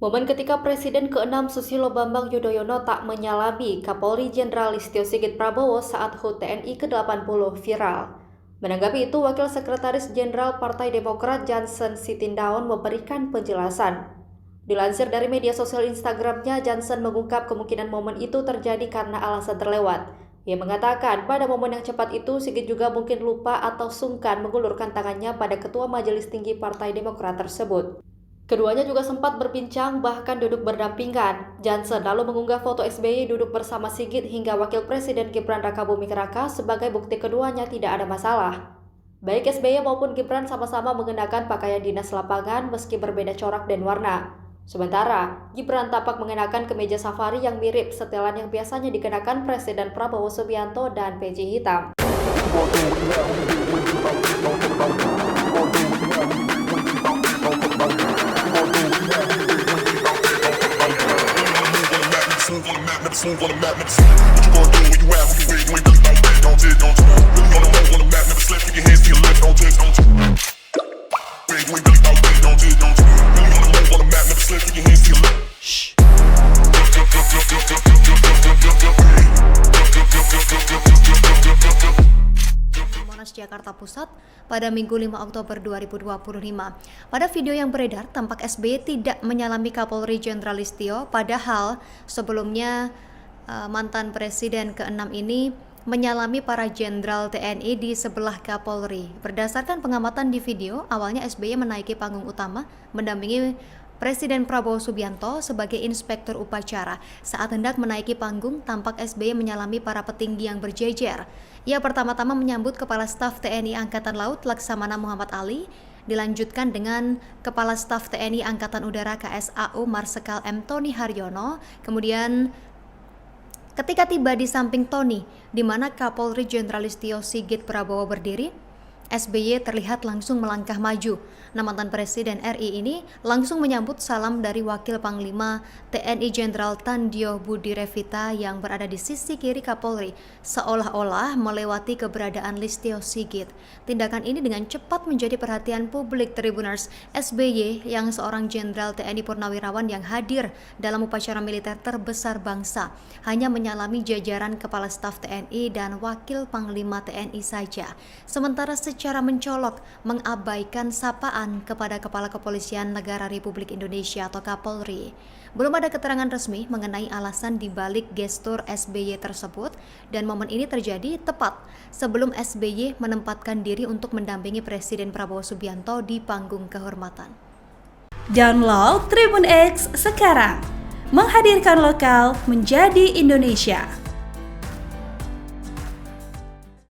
Momen ketika Presiden ke-6 Susilo Bambang Yudhoyono tak menyalami Kapolri Jenderal Listio Sigit Prabowo saat HUT TNI ke-80 viral. Menanggapi itu, Wakil Sekretaris Jenderal Partai Demokrat Johnson Sitindaun memberikan penjelasan. Dilansir dari media sosial Instagramnya, Johnson mengungkap kemungkinan momen itu terjadi karena alasan terlewat. Ia mengatakan pada momen yang cepat itu, Sigit juga mungkin lupa atau sungkan mengulurkan tangannya pada Ketua Majelis Tinggi Partai Demokrat tersebut. Keduanya juga sempat berbincang, bahkan duduk berdampingan. Johnson lalu mengunggah foto SBY duduk bersama Sigit hingga Wakil Presiden Gibran Rakabuming Raka sebagai bukti keduanya tidak ada masalah. Baik SBY maupun Gibran sama-sama mengenakan pakaian dinas lapangan meski berbeda corak dan warna. Sementara, Gibran tampak mengenakan kemeja safari yang mirip setelan yang biasanya dikenakan Presiden Prabowo Subianto dan peci hitam. Jakarta Pusat pada Minggu 5 Oktober 2025. Pada video yang beredar, tampak SBY tidak menyalami Kapolri Jenderal Listio, padahal sebelumnya mantan Presiden ke-6 ini menyalami para Jenderal TNI di sebelah Kapolri. Berdasarkan pengamatan di video, awalnya SBY menaiki panggung utama mendampingi Presiden Prabowo Subianto sebagai inspektur upacara. Saat hendak menaiki panggung, tampak SBY menyalami para petinggi yang berjejer. Ia pertama-tama menyambut Kepala Staf TNI Angkatan Laut Laksamana Muhammad Ali, dilanjutkan dengan Kepala Staf TNI Angkatan Udara KSAU Marsikal M. Tony Haryono. Kemudian ketika tiba di samping Tony, di mana Kapolri Jenderal Listio Sigit Prabowo berdiri, SBY terlihat langsung melangkah maju. Mantan Presiden RI ini langsung menyambut salam dari Wakil Panglima TNI Jenderal Tandjo Budi Revita yang berada di sisi kiri Kapolri, seolah-olah melewati keberadaan Listio Sigit. Tindakan ini dengan cepat menjadi perhatian publik Tribuners. SBY yang seorang Jenderal TNI Purnawirawan yang hadir dalam upacara militer terbesar bangsa hanya menyalami jajaran Kepala Staf TNI dan Wakil Panglima TNI saja. Sementara secara mencolok mengabaikan sapaan kepada Kepala Kepolisian Negara Republik Indonesia atau Kapolri. Belum ada keterangan resmi mengenai alasan dibalik gestur SBY tersebut, dan momen ini terjadi tepat sebelum SBY menempatkan diri untuk mendampingi Presiden Prabowo Subianto di panggung kehormatan. Download Tribun X sekarang, menghadirkan lokal menjadi Indonesia.